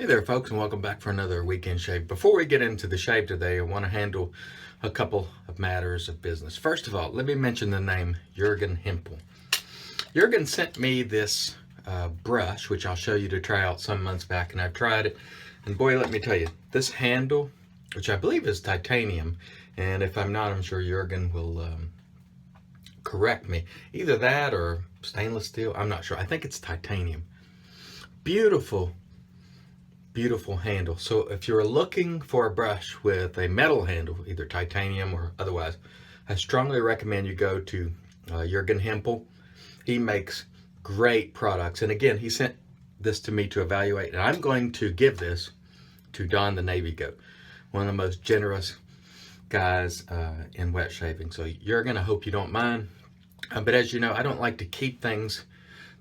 Hey there, folks, and welcome back for another weekend shave. Before we get into the shave today, I want to handle a couple of matters of business. First of all, let me mention the name Jurgen Hempel. Jurgen sent me this brush, which I'll show you to try out some months back, and I've tried it. And boy, let me tell you, this handle, which I believe is titanium, and if I'm not, I'm sure Jurgen will correct me. Either that or stainless steel, I'm not sure. I think it's titanium. Beautiful handle. So if you're looking for a brush with a metal handle, either titanium or otherwise, I strongly recommend you go to Jurgen Hempel. He makes great products. And again, he sent this to me to evaluate, and I'm going to give this to Don the Navy Goat, one of the most generous guys in wet shaving. So Jurgen, I hope you don't mind. But as you know, I don't like to keep things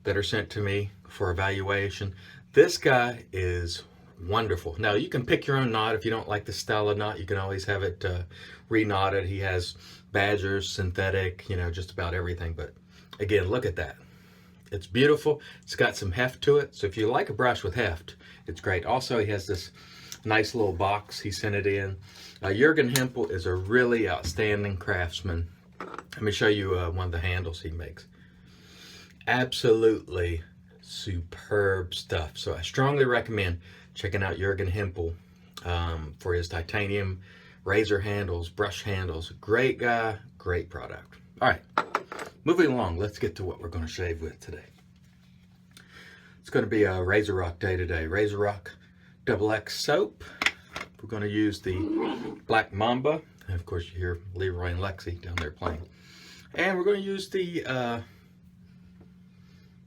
that are sent to me for evaluation. This guy is wonderful. Now, you can pick your own knot. If you don't like the style of knot, you can always have it re-knotted. He has badgers, synthetic, just about everything. But again, look at that. It's beautiful. It's got some heft to it. So if you like a brush with heft, it's great. Also, he has this nice little box. He sent it in. Jurgen Hempel is a really outstanding craftsman. Let me show you one of the handles he makes. Absolutely superb stuff. So I strongly recommend checking out Jurgen Hempel for his titanium razor handles, brush handles. Great guy, great product. All right, moving along, let's get to what we're going to shave with today. It's going to be a RazoRock day today. RazoRock Double X soap. We're going to use the Black Mamba. And of course, you hear Leroy and Lexi down there playing. And we're going to use the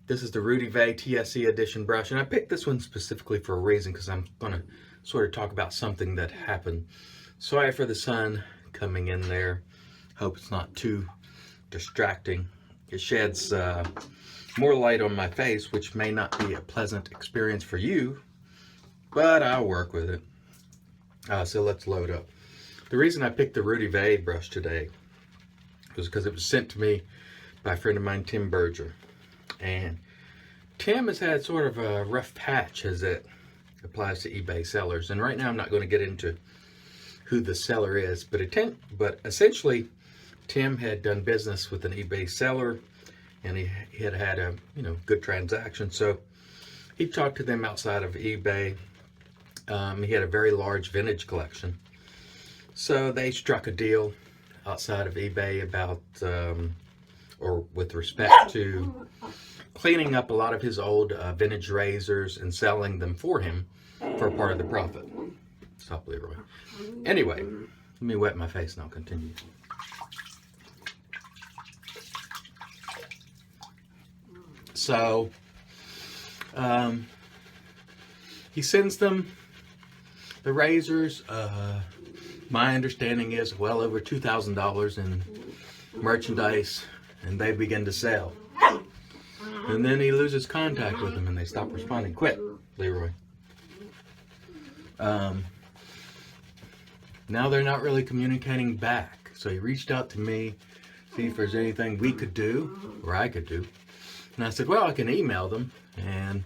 this is the Rudy Vay TSE Edition brush, and I picked this one specifically for a reason, because I'm going to sort of talk about something that happened. Sorry for the sun coming in there. Hope it's not too distracting. It sheds more light on my face, which may not be a pleasant experience for you, but I'll work with it. So let's load up. The reason I picked the Rudy Vay brush today was because it was sent to me by a friend of mine, Tim Berger. And Tim has had sort of a rough patch as it applies to eBay sellers. And right now I'm not going to get into who the seller is, but essentially Tim had done business with an eBay seller, and he had had a good transaction. So he talked to them outside of eBay. He had a very large vintage collection. So they struck a deal outside of eBay about or with respect to cleaning up a lot of his old vintage razors and selling them for him for a part of the profit. Stop, Leroy. Anyway, let me wet my face and I'll continue. So, he sends them the razors. My understanding is well over $2,000 in merchandise, and they begin to sell. And then he loses contact with them and they stop responding. Quit, Leroy. Now they're not really communicating back. So he reached out to me, see if there's anything we could do, or I could do. And I said, well, I can email them, and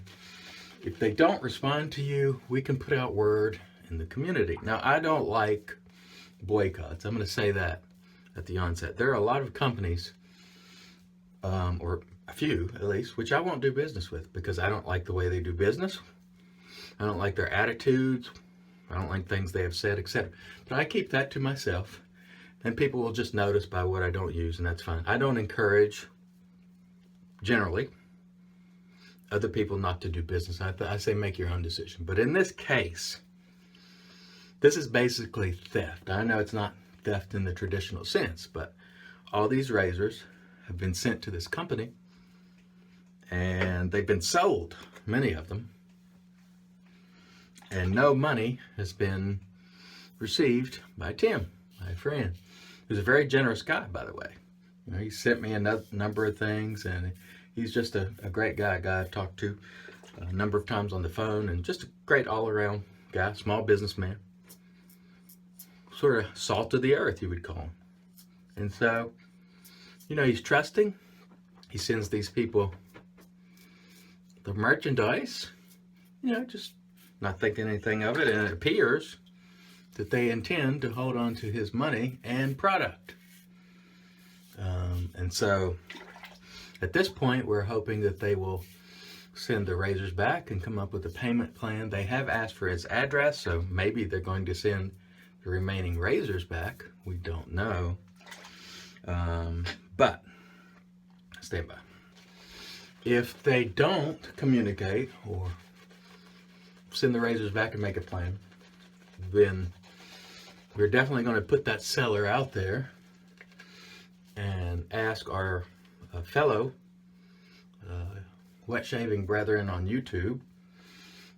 if they don't respond to you, we can put out word in the community. Now, I don't like boycotts. I'm going to say that at the onset. There are a lot of companies, or a few at least, which I won't do business with because I don't like the way they do business. I don't like their attitudes. I don't like things they have said, etc. But I keep that to myself, and people will just notice by what I don't use, and that's fine. I don't encourage, generally, other people not to do business. I say make your own decision. But in this case, this is basically theft. I know it's not theft in the traditional sense, but all these razors have been sent to this company, and they've been sold, many of them, and no money has been received by Tim, my friend, who's a very generous guy, by the way. He sent me a number of things, and he's just a great guy I've talked to a number of times on the phone, and just a great all-around guy, small businessman, sort of salt of the earth, you would call him. And so, he's trusting. He sends these people the merchandise, just not thinking anything of it, and it appears that they intend to hold on to his money and product. And so at this point, we're hoping that they will send the razors back and come up with a payment plan. They have asked for his address, so maybe they're going to send the remaining razors back. We don't know. But stand by. If they don't communicate or send the razors back and make a plan, then we're definitely going to put that seller out there and ask our fellow wet shaving brethren on YouTube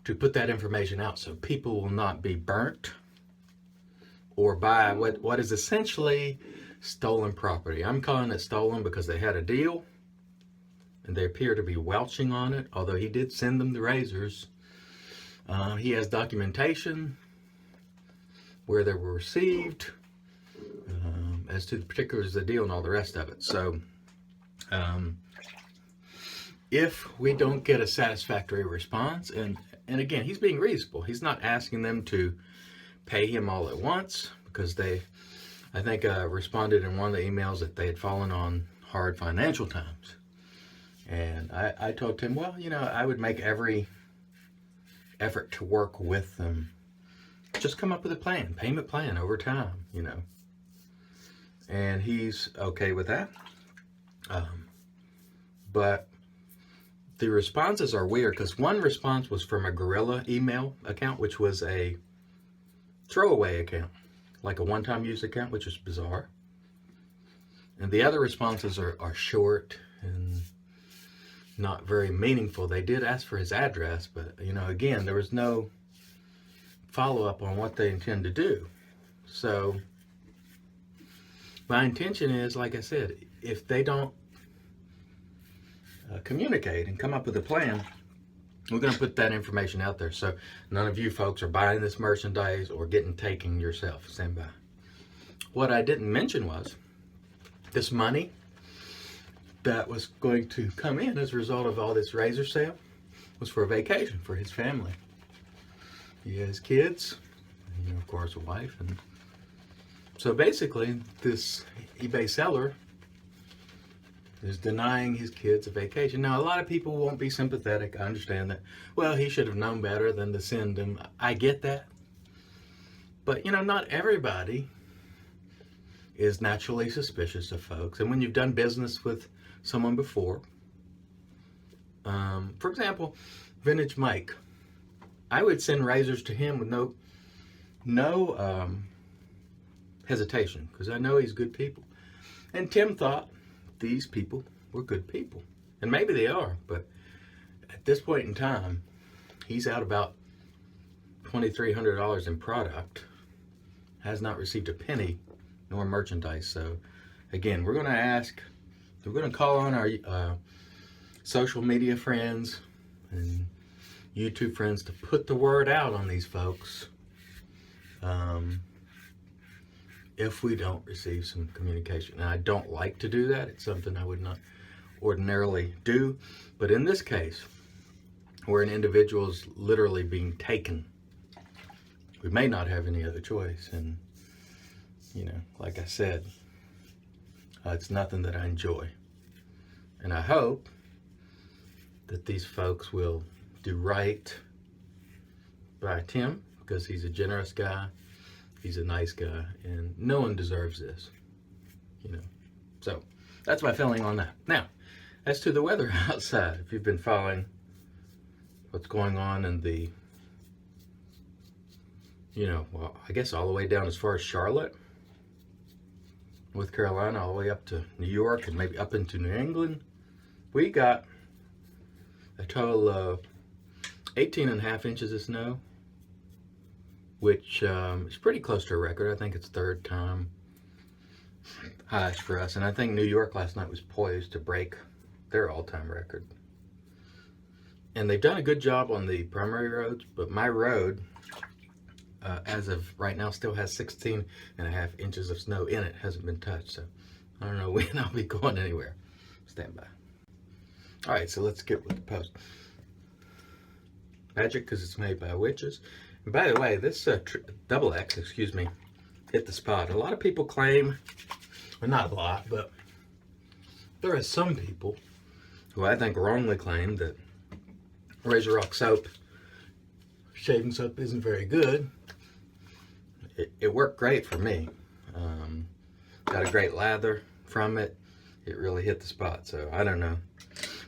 to put that information out so people will not be burnt or buy what is essentially stolen property. I'm calling it stolen because they had a deal and they appear to be welching on it, although he did send them the razors. He has documentation where they were received, as to the particulars of the deal and all the rest of it. So if we don't get a satisfactory response, and again, he's being reasonable. He's not asking them to pay him all at once, because they, I think, responded in one of the emails that they had fallen on hard financial times. And I told him, well, you know, I would make every effort to work with them. Just come up with a plan, payment plan over time, you know. And he's okay with that. But the responses are weird, because one response was from a Gorilla email account, which was a throwaway account, like a one-time use account, which is bizarre. And the other responses are short and not very meaningful. They did ask for his address, but, you know, again, there was no follow-up on what they intend to do. So my intention is, like I said, if they don't communicate and come up with a plan, we're going to put that information out there so none of you folks are buying this merchandise or getting taken yourself. Stand by. What I didn't mention was this money that was going to come in as a result of all this razor sale was for a vacation for his family. He has kids, and, you know, of course, a wife. And so basically, this eBay seller is denying his kids a vacation. Now, a lot of people won't be sympathetic. I understand that. Well, he should have known better than to send them. I get that. But, you know, not everybody is naturally suspicious of folks. And when you've done business with someone before, for example, Vintage Mike, I would send razors to him with no hesitation, because I know he's good people. And Tim thought these people were good people. And maybe they are, but at this point in time, he's out about $2,300 in product, has not received a penny nor merchandise. So again, we're going to call on our social media friends and YouTube friends to put the word out on these folks if we don't receive some communication. And I don't like to do that. It's something I would not ordinarily do. But in this case, where an individual is literally being taken, we may not have any other choice. And, you know, like I said, it's nothing that I enjoy. And I hope that these folks will do right by Tim, because he's a generous guy, he's a nice guy, and no one deserves this, you know. So that's my feeling on that. Now, as to the weather outside, if you've been following what's going on in the, you know, well, I guess all the way down as far as Charlotte, North Carolina, all the way up to New York, and maybe up into New England, we got a total of 18.5 inches of snow, which is pretty close to a record. I think it's third time highest for us. And I think New York last night was poised to break their all-time record. And they've done a good job on the primary roads, but my road, as of right now, still has 16.5 inches of snow in it. Hasn't been touched, so I don't know when I'll be going anywhere. Stand by. All right, so let's get with the post. magic because it's made by witches. And by the way, this double X, excuse me, hit the spot. A lot of people claim, well, not a lot, but there are some people who I think wrongly claim that RazoRock soap, shaving soap, isn't very good. It worked great for me. Got a great lather from it. It really hit the spot. So I don't know.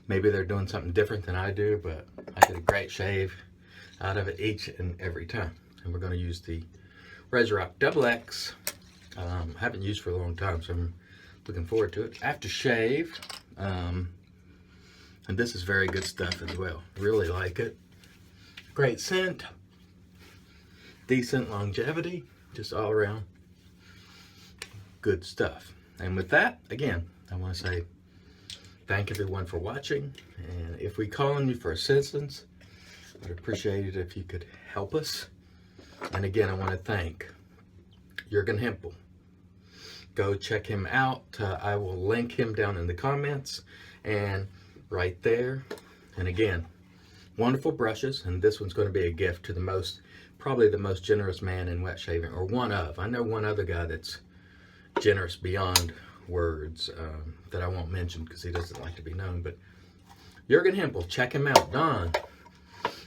Maybe they're doing something different than I do, but I get a great shave out of it each and every time. And we're going to use the RazoRock Double X. I haven't used for a long time, so I'm looking forward to it. Aftershave. And this is very good stuff as well. Really like it. Great scent. Decent longevity. Just all around good stuff. And with that, again, I want to say thank everyone for watching. And if we call on you for assistance, I'd appreciate it if you could help us. And again, I want to thank Jurgen Hempel. Go check him out. I will link him down in the comments and right there. And again, wonderful brushes. And this one's going to be a gift to probably the most generous man in wet shaving, or one of. I know one other guy that's generous beyond words that I won't mention because he doesn't like to be known, but Jurgen Hempel, check him out. Don,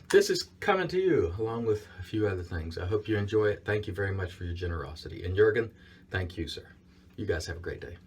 this is coming to you along with a few other things. I hope you enjoy it. Thank you very much for your generosity. And Jurgen, thank you, sir. You guys have a great day.